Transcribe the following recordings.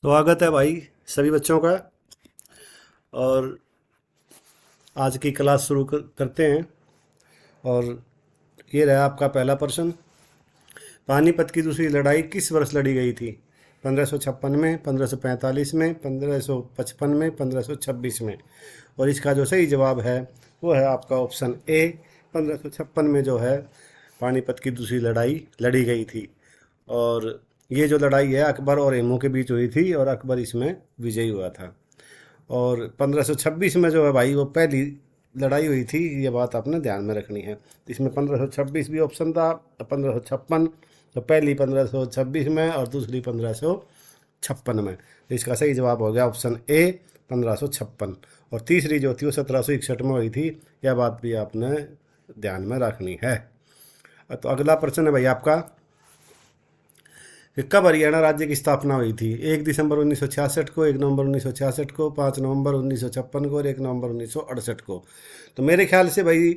स्वागत है भाई सभी बच्चों का। और आज की क्लास शुरू करते हैं। और ये रहा आपका पहला प्रश्न। पानीपत की दूसरी लड़ाई किस वर्ष लड़ी गई थी? 1556 में, 1545 में, 1555 में, 1526 में। और इसका जो सही जवाब है वो है आपका ऑप्शन ए, 1556 में जो है पानीपत की दूसरी लड़ाई लड़ी गई थी। और ये जो लड़ाई है अकबर और हेमू के बीच हुई थी और अकबर इसमें विजयी हुआ था। और 1526 में जो है भाई वो पहली लड़ाई हुई थी, ये बात आपने ध्यान में रखनी है। इसमें 1526 भी ऑप्शन था, 1556 तो पहली 1526 में और दूसरी 1556 में। तो इसका सही जवाब हो गया ऑप्शन ए, 1556। और तीसरी जो थी वो 1761 में हुई थी। यह बात भी आपने ध्यान में रखनी है। तो अगला प्रश्न है भाई आपका कि कब हरियाणा राज्य की स्थापना हुई थी? 1 दिसंबर 1966 को, 1 नवंबर 1966 को, 5 नवंबर 1956 को और 1 नवंबर 1968 को। तो मेरे ख्याल से भाई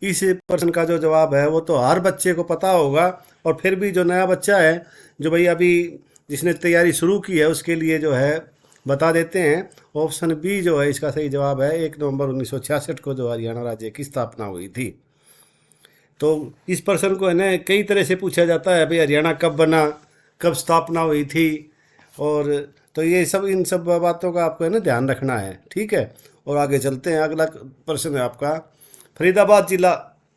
इस प्रश्न का जो जवाब है वो तो हर बच्चे को पता होगा। और फिर भी जो नया बच्चा है, जो भाई अभी जिसने तैयारी शुरू की है, उसके लिए जो है बता देते हैं। ऑप्शन बी जो है इसका सही जवाब है, 1 नवंबर 1966 को जो हरियाणा राज्य की स्थापना हुई थी। तो इस प्रश्न को है ना कई तरह से पूछा जाता है, भाई हरियाणा कब बना, कब स्थापना हुई थी। और तो ये सब इन सब बातों का आपको है ना ध्यान रखना है, ठीक है। और आगे चलते हैं। अगला प्रश्न है आपका, फरीदाबाद जिला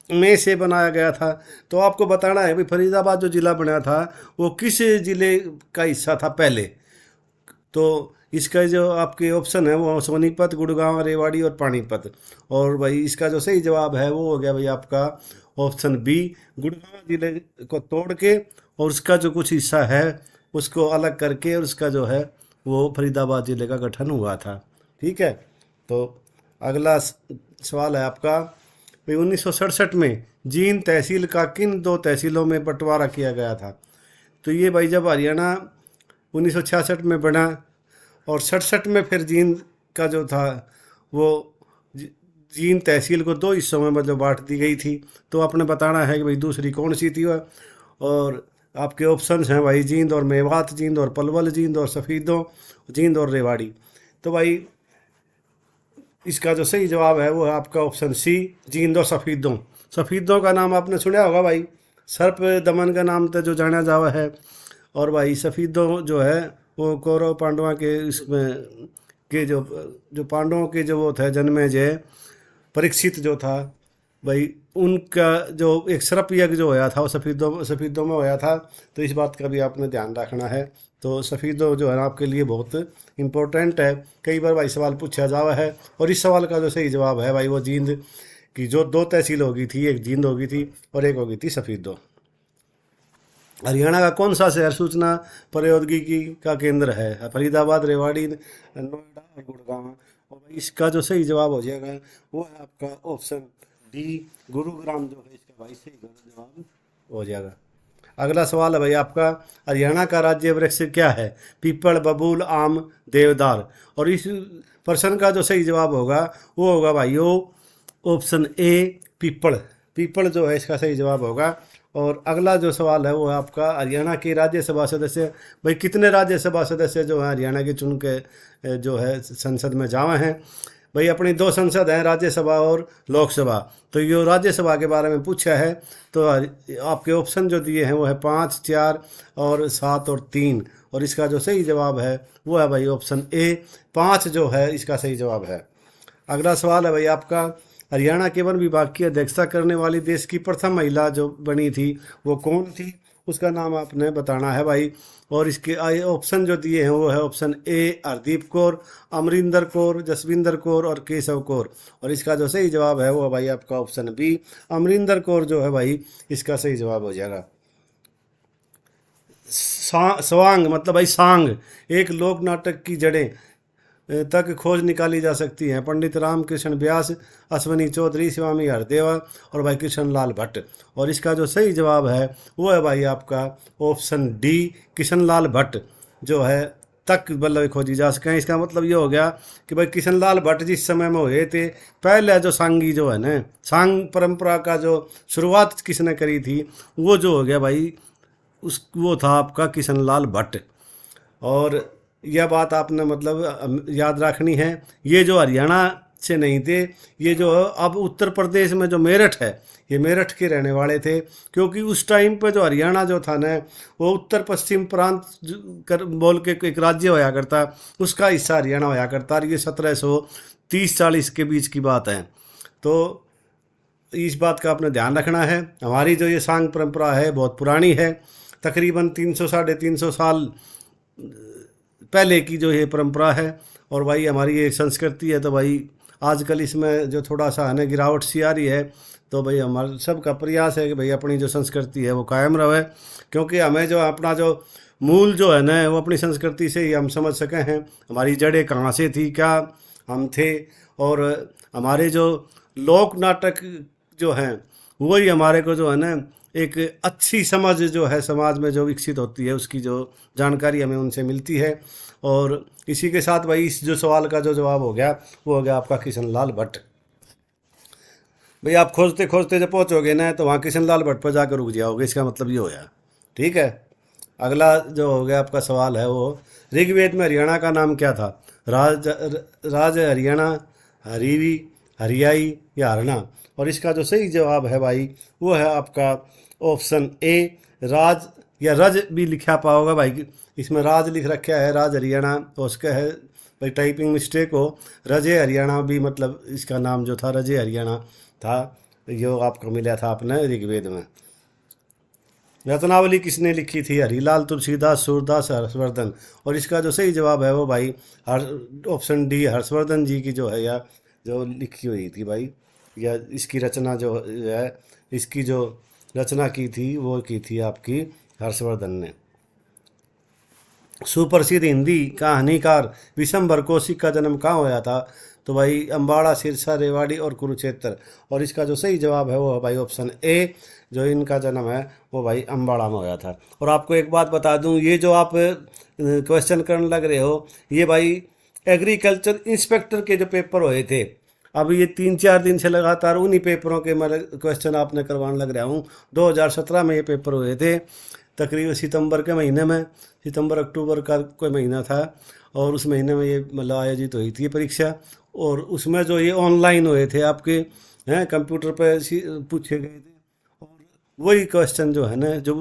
में से बनाया गया था। तो आपको बताना है भाई फरीदाबाद जो जिला बना था वो किस जिले का हिस्सा था पहले। तो इसका जो आपके ऑप्शन है वो सोनीपत, गुड़गांव, रेवाड़ी और पानीपत। और भाई इसका जो सही जवाब है वो हो गया भाई आपका ऑप्शन बी, गुड़गांव जिले को तोड़ के और उसका जो कुछ हिस्सा है उसको अलग करके और उसका जो है वो फरीदाबाद जिले का गठन हुआ था, ठीक है। तो अगला सवाल है आपका, भाई 1967 में जींद तहसील का किन दो तहसीलों में बंटवारा किया गया था? तो ये भाई जब हरियाणा 1966 में बना और 67 में फिर जींद का जो था वो जींद तहसील को दो हिस्सों में मतलब बांट दी गई थी। तो आपने बताना है कि भाई दूसरी कौन सी थी वह। और आपके ऑप्शंस हैं भाई जींद और मेवात, जींद और पलवल, जींद और सफ़ीदों, जींद और रेवाड़ी। तो भाई इसका जो सही जवाब है वो है आपका ऑप्शन सी, जींद और सफ़ीदों। सफ़ीदों का नाम आपने सुना होगा भाई, सर्प दमन का नाम तो जो जाना जावा है। और भाई सफ़ीदों जो है वो कौरव पांडवा के इसमें के जो जो पांडवों के जो वो थे जन्मेजय, परीक्षित जो था भाई, उनका जो एक सर्प यज्ञ जो होया था वो सफ़ीदों में होया था। तो इस बात का भी आपने ध्यान रखना है। तो सफ़ीदों जो है ना आपके लिए बहुत इम्पोर्टेंट है, कई बार भाई सवाल पूछा जावा है। और इस सवाल का जो सही जवाब है भाई वो जींद की जो दो तहसील होगी थी, एक जींद होगी थी और एक होगी थी सफ़ीदों। हरियाणा का कौन सा शहर सूचना प्रौद्योगिकी का केंद्र है? फरीदाबाद, रेवाड़ी, नोएडा और गुड़गांव। और भाई इसका जो सही जवाब हो जाएगा वो है आपका ऑप्शन डी, गुरुग्राम जो है इसका भाई सही जवाब हो जाएगा। अगला सवाल है भाई आपका, हरियाणा का राज्य वृक्ष क्या है? पीपल, बबूल, आम, देवदार। और इस प्रश्न का जो सही जवाब होगा वो होगा भाइयों ऑप्शन ए, पीपल। पीपल जो है इसका सही जवाब होगा। और अगला जो सवाल है वो है आपका, हरियाणा की राज्यसभा सदस्य भाई कितने राज्यसभा सदस्य जो हैं हरियाणा के चुन के जो है संसद में जावा हैं? भाई अपनी दो संसद हैं, राज्यसभा और लोकसभा। तो ये राज्यसभा के बारे में पूछा है। तो आपके ऑप्शन जो दिए हैं वो है 5, 4 और 7 और 3। और इसका जो सही जवाब है वो है भाई ऑप्शन ए, 5 जो है इसका सही जवाब है। अगला सवाल है भाई आपका, हरियाणा के वन विभाग की अध्यक्षता करने वाली देश की प्रथम महिला जो बनी थी वो कौन थी? उसका नाम आपने बताना है भाई। और इसके ऑप्शन जो दिए हैं वो है ऑप्शन ए, हरदीप कौर, अमरिंदर कौर, जसविंदर कौर और केशव कौर। और इसका जो सही जवाब है वो है भाई आपका ऑप्शन बी, अमरिंदर कौर जो है भाई इसका सही जवाब हो जाएगा। स्वांग मतलब भाई सांग एक लोक नाटक की जड़ें तक खोज निकाली जा सकती हैं। पंडित रामकृष्ण व्यास, अश्वनी चौधरी, स्वामी हरदेवा और भाई कृष्ण लाल भट्ट। और इसका जो सही जवाब है वो है भाई आपका ऑप्शन डी, कृष्ण लाल भट्ट जो है तक मतलब खोजी जा सकें। इसका मतलब ये हो गया कि भाई कृष्ण लाल भट्ट जिस समय में हुए थे, पहले जो सांगी जो है ना, सांग परंपरा का जो शुरुआत किसने करी थी वो जो हो गया भाई उस वो था आपका कृष्ण लाल भट्ट। और यह बात आपने मतलब याद रखनी है। ये जो हरियाणा से नहीं थे, ये जो अब उत्तर प्रदेश में जो मेरठ है, ये मेरठ के रहने वाले थे, क्योंकि उस टाइम पे जो हरियाणा जो था ना, वो उत्तर पश्चिम प्रांत बोल के एक राज्य होया करता, उसका हिस्सा हरियाणा होया करता। और ये 1730-40 के बीच की बात है। तो इस बात का आपने ध्यान रखना है। हमारी जो ये सांग परंपरा है बहुत पुरानी है, तकरीबन 300-350 साल पहले की जो ये परंपरा है। और भाई हमारी ये संस्कृति है, तो भाई आजकल इसमें जो थोड़ा सा है ना गिरावट सी आ रही है, तो भाई हमारा सबका प्रयास है कि भाई अपनी जो संस्कृति है वो कायम रहे, क्योंकि हमें जो अपना जो मूल जो है ना वो अपनी संस्कृति से ही हम समझ सके हैं हमारी जड़ें कहाँ से थी, क्या हम थे। और हमारे जो लोक नाटक जो हैं वही हमारे को जो है ना एक अच्छी समझ जो है समाज में जो विकसित होती है, उसकी जो जानकारी हमें उनसे मिलती है। और इसी के साथ भाई इस जो सवाल का जो जवाब हो गया वो हो गया आपका किशन लाल भट्ट। भाई आप खोजते खोजते जब पहुँचोगे ना तो वहाँ किशन लाल भट्ट पर जाकर रुक जाओगे, इसका मतलब ये होया। ठीक है, अगला जो हो गया आपका सवाल है वो, ऋग्वेद में हरियाणा का नाम क्या था? राज हरियाणा, हरीवी, हरियाई या हरना? और इसका जो सही जवाब है भाई वो है आपका ऑप्शन ए, राज, या रज भी लिखा पाओगे भाई, इसमें राज लिख रखा है, राज हरियाणा, तो उसका है भाई टाइपिंग मिस्टेक हो। रजे हरियाणा भी मतलब इसका नाम जो था रजे हरियाणा था, यो आपको मिला था अपने ऋग्वेद में। रत्नावली किसने लिखी थी? हरिलाल, तुलसीदास, सूरदास, हर्षवर्धन? और इसका जो सही जवाब है वो भाई ऑप्शन डी, हर्षवर्धन जी की जो है या जो लिखी हुई थी भाई, या इसकी रचना जो है, इसकी जो रचना की थी वो की थी आपकी हर्षवर्धन ने। सुप्रसिद्ध हिंदी कहानीकार विशंबर कौशिक का जन्म कहाँ हुआ था? तो भाई अम्बाड़ा, सिरसा, रेवाड़ी और कुरुक्षेत्र। और इसका जो सही जवाब है वो है भाई ऑप्शन ए, जो इनका जन्म है वो भाई अम्बाड़ा में हुआ था। और आपको एक बात बता दूं, ये जो आप क्वेश्चन करने लग रहे हो, ये भाई एग्रीकल्चर इंस्पेक्टर के जो पेपर हुए थे, अब ये 3-4 दिन से लगातार उन्हीं पेपरों के मैं क्वेश्चन आपने करवाने लग रहा हूँ। 2017 में ये पेपर हुए थे, तकरीबन सितंबर के महीने में, सितंबर अक्टूबर का कोई महीना था, और उस महीने में ये मतलब आयोजित हुई थी परीक्षा। और उसमें जो ये ऑनलाइन हुए थे आपके हैं, कंप्यूटर पे पूछे गए थे, और वही क्वेश्चन जो है ना जो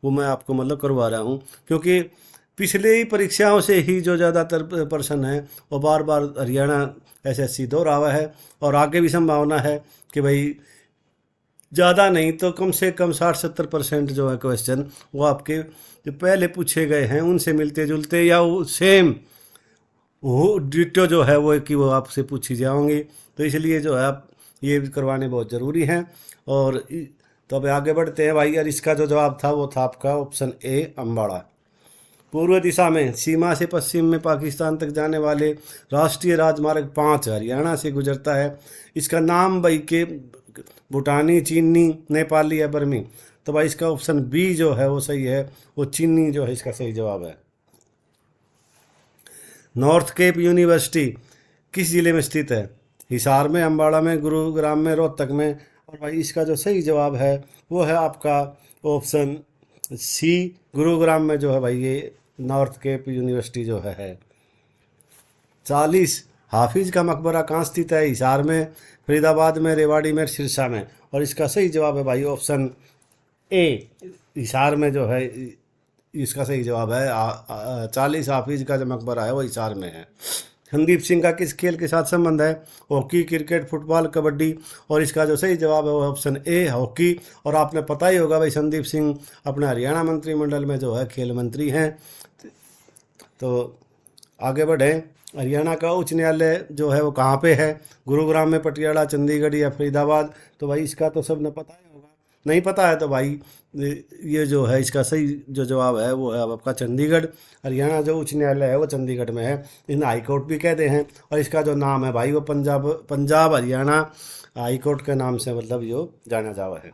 वो मैं आपको मतलब करवा रहा हूँ, क्योंकि पिछले ही परीक्षाओं से ही जो ज़्यादातर प्रश्न है वो बार बार हरियाणा एसएससी दोहरावा है। और आगे भी संभावना है कि भाई ज़्यादा नहीं तो कम से कम 60-70% जो है क्वेश्चन वो आपके जो पहले पूछे गए हैं उनसे मिलते जुलते या वो सेम वो डिटो जो है वो कि वो आपसे पूछी जाओगी। तो इसलिए जो है आप ये करवाने बहुत ज़रूरी हैं। और तो अब आगे बढ़ते हैं भाई। और इसका जो जवाब था वो था आपका ऑप्शन ए, अम्बाड़ा। पूर्व दिशा में सीमा से पश्चिम में पाकिस्तान तक जाने वाले राष्ट्रीय राजमार्ग 5 हरियाणा से गुजरता है। इसका नाम भाई के भूटानी, चीनी, नेपाली या बर्मी? तो भाई इसका ऑप्शन बी जो है वो सही है, वो चीनी जो है इसका सही जवाब है। नॉर्थ केप यूनिवर्सिटी किस जिले में स्थित है? हिसार में, अम्बाड़ा में, गुरुग्राम में, रोहतक में? और भाई इसका जो सही जवाब है वो है आपका ऑप्शन सी, गुरुग्राम में जो है भाई ये नॉर्थ केप यूनिवर्सिटी जो है। 40 हाफिज का मकबरा कहाँ स्थित है? हिसार में, फरीदाबाद में, रेवाड़ी में, सिरसा में? और इसका सही जवाब है भाई ऑप्शन ए, हिसार में जो है इसका सही जवाब है। 40 हाफिज का जो मकबरा है वो हिसार में है। संदीप सिंह का किस खेल के साथ संबंध है? Hockey, cricket, football, kabaddi? और इसका जो सही जवाब है वो ऑप्शन ए, हॉकी। और आपने पता ही होगा भाई संदीप सिंह अपने हरियाणा मंत्रिमंडल में जो है खेल मंत्री हैं। तो आगे बढ़ें। हरियाणा का उच्च न्यायालय जो है वो कहाँ पे है? गुरुग्राम में, पटियाला, चंडीगढ़ या फरीदाबाद? तो भाई इसका तो सबने पता ही होगा। नहीं पता है तो भाई ये जो है इसका सही जो जवाब है वो है आपका चंडीगढ़। हरियाणा जो उच्च न्यायालय है वो चंडीगढ़ में है, इन्हें हाई कोर्ट भी कहते हैं। और इसका जो नाम है भाई वो पंजाब हरियाणा हाई कोर्ट के नाम से मतलब यो जाना जावा है,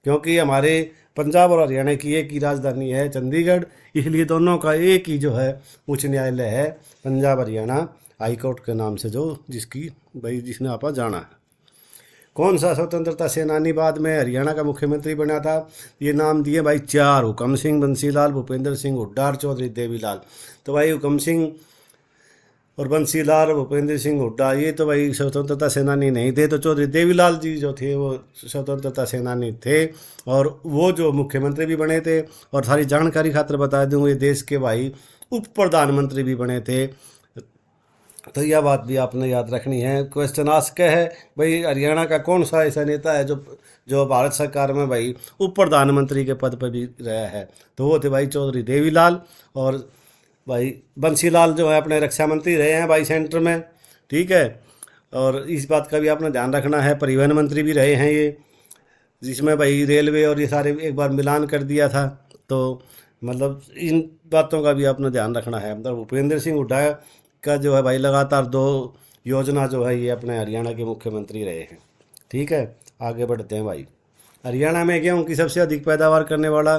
क्योंकि हमारे पंजाब और हरियाणा की एक ही राजधानी है चंडीगढ़, इसलिए दोनों का एक ही जो है उच्च न्यायालय है, पंजाब हरियाणा हाई कोर्ट के नाम से जो जिसकी भाई जिसने आपा जाना है। कौन सा स्वतंत्रता सेनानी बाद में हरियाणा का मुख्यमंत्री बना था? ये नाम दिए भाई चार, हुकम सिंह, बंसीलाल, भूपेंद्र सिंह हुड्डा और चौधरी देवीलाल। तो भाई हुकम सिंह और बंसीलाल, भूपेंद्र सिंह हुड्डा ये तो भाई स्वतंत्रता सेनानी नहीं थे। तो चौधरी देवीलाल जी जो थे वो स्वतंत्रता सेनानी थे और वो जो मुख्यमंत्री भी बने थे। और सारी जानकारी खातिर बता दूँ, ये देश के भाई उप प्रधानमंत्री भी बने थे। तो यह बात भी आपने याद रखनी है। क्वेश्चन आस्क है भाई हरियाणा का कौन सा ऐसा नेता है जो जो भारत सरकार में भाई उप प्रधानमंत्री के पद पर भी रहा है? तो वो थे भाई चौधरी देवीलाल। और भाई बंसीलाल जो है अपने रक्षा मंत्री रहे हैं भाई सेंटर में, ठीक है। और इस बात का भी आपने ध्यान रखना है, परिवहन मंत्री भी रहे हैं ये, जिसमें भाई रेलवे और ये सारे एक बार मिलान कर दिया था। तो मतलब इन बातों का भी आपने ध्यान रखना है। मतलब भूपेंद्र सिंह हुड्डा का जो है भाई लगातार 2 योजना जो है ये अपने हरियाणा के मुख्यमंत्री रहे हैं, ठीक है। आगे बढ़ते हैं भाई। हरियाणा में गेहूं की सबसे अधिक पैदावार करने वाला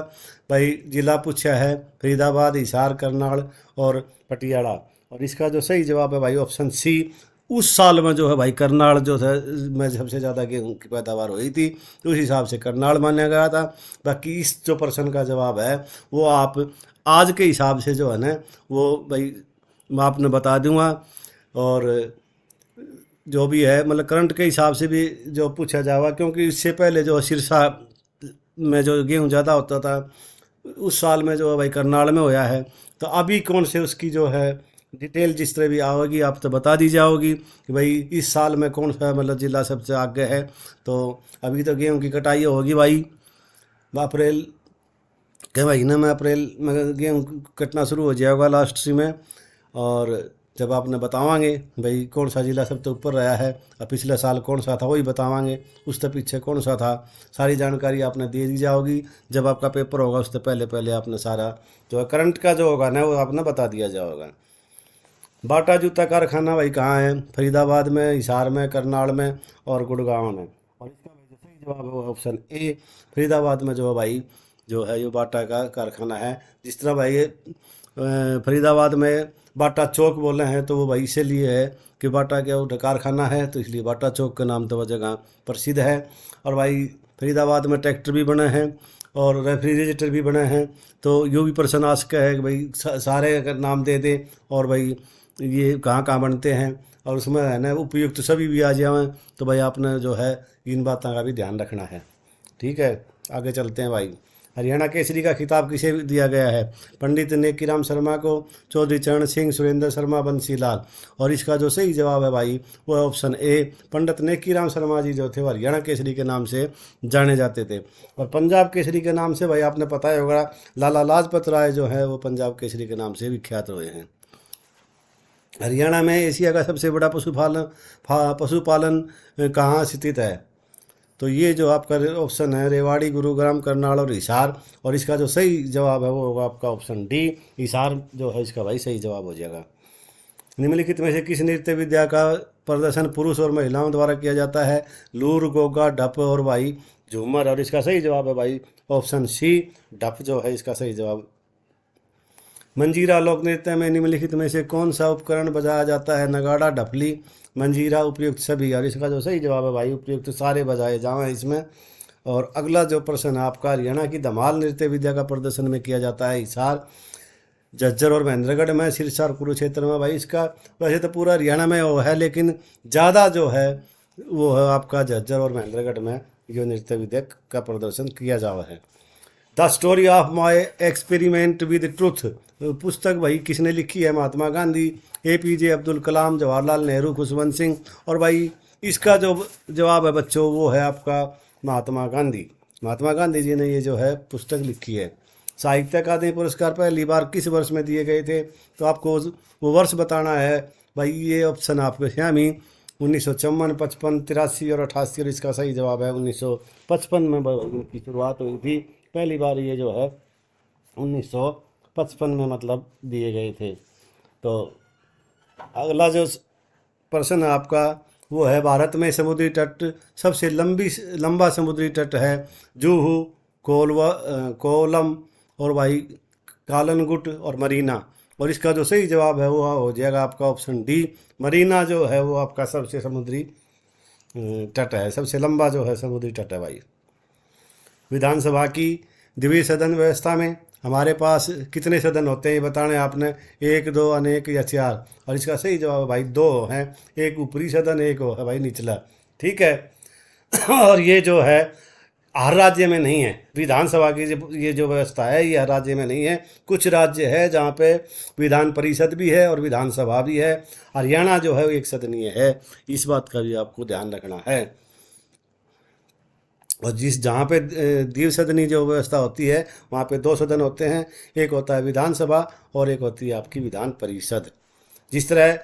भाई जिला पूछा है फरीदाबाद, हिसार, करनाल और पटियाला। और इसका जो सही जवाब है भाई ऑप्शन सी। उस साल में जो है भाई करनाल जो था में सबसे ज़्यादा गेहूं की पैदावार हुई थी, तो उस हिसाब से करनाल माना गया था। बाकी इस जो प्रश्न का जवाब है वो आप आज के हिसाब से जो है ना वो भाई मैं आपने बता दूंगा। और जो भी है मतलब करंट के हिसाब से भी जो पूछा जाएगा, क्योंकि इससे पहले जो सिरसा में जो गेहूं ज़्यादा होता था उस साल में जो है भाई करनाल में होया है। तो अभी कौन से उसकी जो है डिटेल जिस तरह भी आओगी आप तो बता दी जाओगी कि भाई इस साल में कौन सा मतलब जिला सबसे आगे है। तो अभी तो गेहूं की कटाई होगी भाई अप्रैल के महीने में, अप्रैल में गेहूं कटना शुरू हो जाएगा लास्ट सी में। और जब आपने बतावांगे भाई कौन सा जिला सबसे ऊपर रहा है और पिछले साल कौन सा था वही बतावांगे, उससे पीछे कौन सा था, सारी जानकारी आपने दे दी जाओगी। जब आपका पेपर होगा उससे पहले पहले आपने सारा जो है करंट का जो होगा ना वो आपने बता दिया जाएगा। बाटा जूता कारखाना भाई कहाँ है? फरीदाबाद में, हिसार में, करनाल में और गुड़गांव में। और इसका भाई जो सही जवाब है वो ऑप्शन ए, फरीदाबाद में जो है भाई जो है ये बाटा का कारखाना है। जिस तरह भाई ये फरीदाबाद में बाटा चौक बोले हैं तो वो भाई इसीलिए है कि बाटा के कारखाना है तो इसलिए बाटा चौक के नाम तो वह जगह प्रसिद्ध है। और भाई फरीदाबाद में ट्रैक्टर भी बने हैं और रेफ्रिजरेटर भी बने हैं। तो यो भी प्रश्न आ सका है कि भाई सारे अगर नाम दे दें और भाई ये कहाँ कहाँ बनते हैं और उसमें है ना उपयुक्त तो सभी भी आ जाएं, तो भाई आपने जो है इन बातों का भी ध्यान रखना है, ठीक है। आगे चलते हैं भाई। हरियाणा केसरी का खिताब किसे दिया गया है? पंडित नेकीराम शर्मा को, चौधरी चरण सिंह, सुरेंद्र शर्मा, बंसीलाल। और इसका जो सही जवाब है भाई वो है ऑप्शन ए, पंडित नेकीराम शर्मा जी जो थे वो हरियाणा केसरी के नाम से जाने जाते थे। और पंजाब केसरी के नाम से भाई आपने पता ही होगा लाला लाजपत राय जो है वो पंजाब केसरी के नाम से विख्यात हुए हैं। हरियाणा में एशिया का सबसे बड़ा पशुपालन कहाँ स्थित है? तो ये जो आपका ऑप्शन है रेवाड़ी, गुरुग्राम, करनाल और हिसार। और इसका जो सही जवाब है वो होगा आपका ऑप्शन डी, हिसार जो है इसका भाई सही जवाब हो जाएगा। निम्नलिखित में से किस नृत्य विद्या का प्रदर्शन पुरुष और महिलाओं द्वारा किया जाता है? लूर, गोगा, ढप और भाई झूमर। और इसका सही जवाब है भाई ऑप्शन सी, ढप जो है इसका सही जवाब। मंजीरा लोक नृत्य में निम्नलिखित में से कौन सा उपकरण बजाया जाता है? नगाड़ा, ढपली, मंजीरा, उपयुक्त सभी। और इसका जो सही जवाब है भाई उपयुक्त सारे बजाए जाएं इसमें। और अगला जो प्रश्न है आपका, हरियाणा की धमाल नृत्य विद्या का प्रदर्शन में किया जाता है हिसार, झज्जर और महेंद्रगढ़ में, सिरसा और कुरुक्षेत्र में। भाई इसका वैसे तो पूरा हरियाणा में वो है लेकिन ज़्यादा जो है वो है आपका झज्जर और महेंद्रगढ़ में जो नृत्य विद्या का प्रदर्शन किया जावा है। The story of my experiment with truth पुस्तक भाई किसने लिखी है? महात्मा गांधी, APJ अब्दुल कलाम, जवाहरलाल नेहरू, खुशवंत सिंह। और भाई इसका जो जवाब है बच्चों वो है आपका महात्मा गांधी। महात्मा गांधी जी ने ये जो है पुस्तक लिखी है। साहित्य अकादमी पुरस्कार पहली बार किस वर्ष में दिए गए थे? तो आपको वो वर्ष बताना है भाई। ये ऑप्शन आपके श्यामी 1954, 55, 83 और 88। और इसका सही जवाब है 1955 में इनकी शुरुआत हुई थी। पहली बार ये जो है 1955 में मतलब दिए गए थे। तो अगला जो प्रश्न है आपका वो है भारत में समुद्री तट सबसे लंबा समुद्री तट है? जुहू, कोलम और भाई कालनगुट और मरीना। और इसका जो सही जवाब है वो हो जाएगा आपका ऑप्शन डी, मरीना जो है वो आपका सबसे समुद्री तट है, सबसे लंबा जो है समुद्री तट है भाई। विधानसभा की द्विसदन सदन व्यवस्था में हमारे पास कितने सदन होते हैं ये बताने आपने, 1, 2, अनेक या 4। और इसका सही जवाब भाई 2 हैं, एक ऊपरी सदन, एक है भाई निचला। ठीक है। और ये जो है हर राज्य में नहीं है, विधानसभा की ये जो व्यवस्था है ये हर राज्य में नहीं है। कुछ राज्य है जहाँ पे विधान परिषद भी है और विधानसभा भी है। हरियाणा जो है वो एक सदनीय है, इस बात का भी आपको ध्यान रखना है। और जहाँ पे द्विसदनी जो व्यवस्था होती है वहाँ पे 2 सदन होते हैं, एक होता है विधानसभा और एक होती है आपकी विधान परिषद। जिस तरह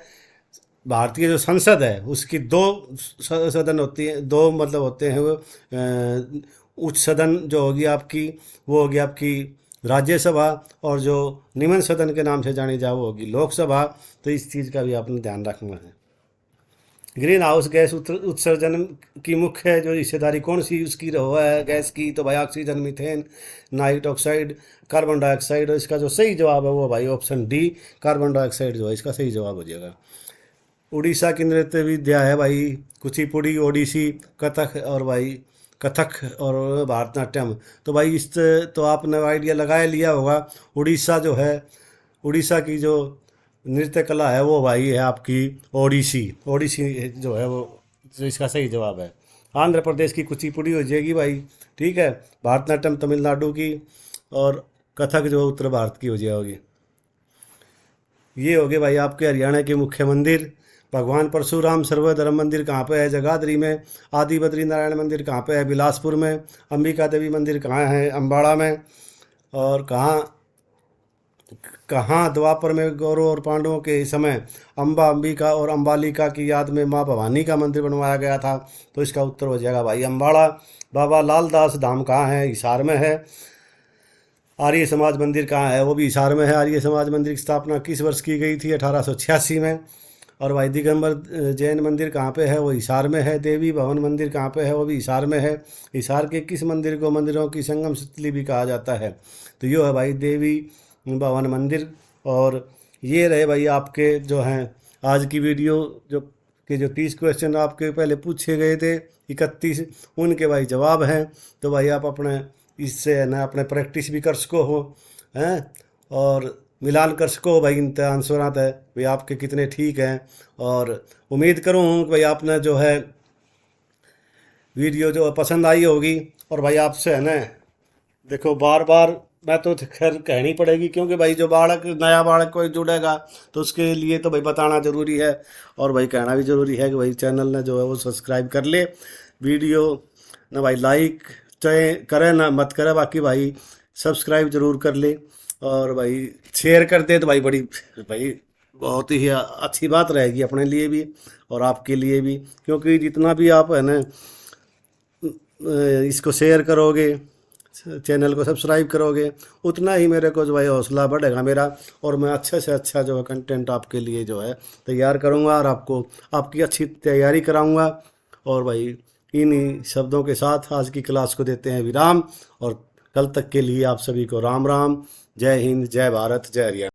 भारतीय जो संसद है उसकी 2 सदन होती है, 2 मतलब होते हैं वो उच्च सदन जो होगी आपकी, वो होगी आपकी राज्यसभा, और जो निम्न सदन के नाम से जानी जाए वो होगी लोकसभा। तो इस चीज़ का भी आपने ध्यान रखना है। ग्रीन हाउस गैस उत्सर्जन की मुख्य जो हिस्सेदारी कौन सी उसकी रहा है गैस की, तो भाई oxygen, methane, night oxide, carbon dioxide. और इसका जो सही जवाब है वो भाई ऑप्शन डी, कार्बन डाइऑक्साइड जो है इसका सही जवाब हो जाएगा। उड़ीसा की नृत्य विद्या है भाई कुचिपुड़ी, ओडिसी, कथक और भाई कथक और भारतनाट्यम। तो भाई इस तो आपने आइडिया लगा लिया होगा। उड़ीसा जो है, उड़ीसा की जो नृत्य कला है वो भाई है आपकी ओडिसी। ओडिसी जो है वो जो इसका सही जवाब है। आंध्र प्रदेश की कुचिपुड़ी हो जाएगी भाई। ठीक है। भारतनाट्यम तमिलनाडु की, और कथक जो उत्तर भारत की हो जाएगी। ये हो गए भाई आपके हरियाणा के मुख्य मंदिर। भगवान परशुराम सर्वधर्म मंदिर कहाँ पे है? जगाधरी में। आदि बद्री नारायण मंदिर कहाँ पे है? बिलासपुर में। अंबिका देवी मंदिर कहाँ है? अम्बाड़ा में। और कहाँ कहाँ द्वापर में गौरव और पांडवों के समय अम्बा, अंबिका और अम्बालिका की याद में माँ भवानी का मंदिर बनवाया गया था? तो इसका उत्तर हो जाएगा भाई अम्बाड़ा। बाबा लालदास धाम कहाँ है? हिसार में है। आर्य समाज मंदिर कहाँ है? वो भी हिसार में है। आर्य समाज मंदिर की स्थापना किस वर्ष की गई थी? 1886 में। और भाई दिगंबर जैन मंदिर कहाँ पे है? वो हिसार में है। देवी भवन मंदिर कहाँ पे है? वो भी हिसार में है। हिसार के किस मंदिर को मंदिरों की संगम स्थली भी कहा जाता है? तो ये है भाई देवी भवन मंदिर। और ये रहे भाई आपके जो हैं आज की वीडियो जो 30 क्वेश्चन आपके पहले पूछे गए थे 31, उनके भाई जवाब हैं। तो भाई आप अपने इससे है ना अपने प्रैक्टिस भी कर सको हो हैं, और मिलान कर सको भाई इन आंसरात है भाई आपके कितने ठीक हैं। और उम्मीद करूँ कि भाई आपने जो है वीडियो जो पसंद आई होगी। और भाई आपसे है ना देखो बार बार मैं तो खैर कहनी पड़ेगी, क्योंकि भाई जो नया बालक कोई जुड़ेगा तो उसके लिए तो भाई बताना ज़रूरी है, और भाई कहना भी ज़रूरी है कि भाई चैनल ने जो है वो सब्सक्राइब कर ले, वीडियो ना भाई लाइक चाहे करे ना मत करे, बाकी भाई सब्सक्राइब ज़रूर कर ले, और भाई शेयर कर दे तो भाई बड़ी भाई बहुत ही अच्छी बात रहेगी अपने लिए भी और आपके लिए भी। क्योंकि जितना भी आप है ना इसको शेयर करोगे, चैनल को सब्सक्राइब करोगे, उतना ही मेरे को जो भाई हौसला बढ़ेगा मेरा, और मैं अच्छे से अच्छा जो है कंटेंट आपके लिए जो है तैयार करूँगा और आपकी अच्छी तैयारी कराऊँगा। और भाई इन्हीं शब्दों के साथ आज की क्लास को देते हैं विराम, और कल तक के लिए आप सभी को राम राम। जय हिंद, जय भारत, जय हरियाणा।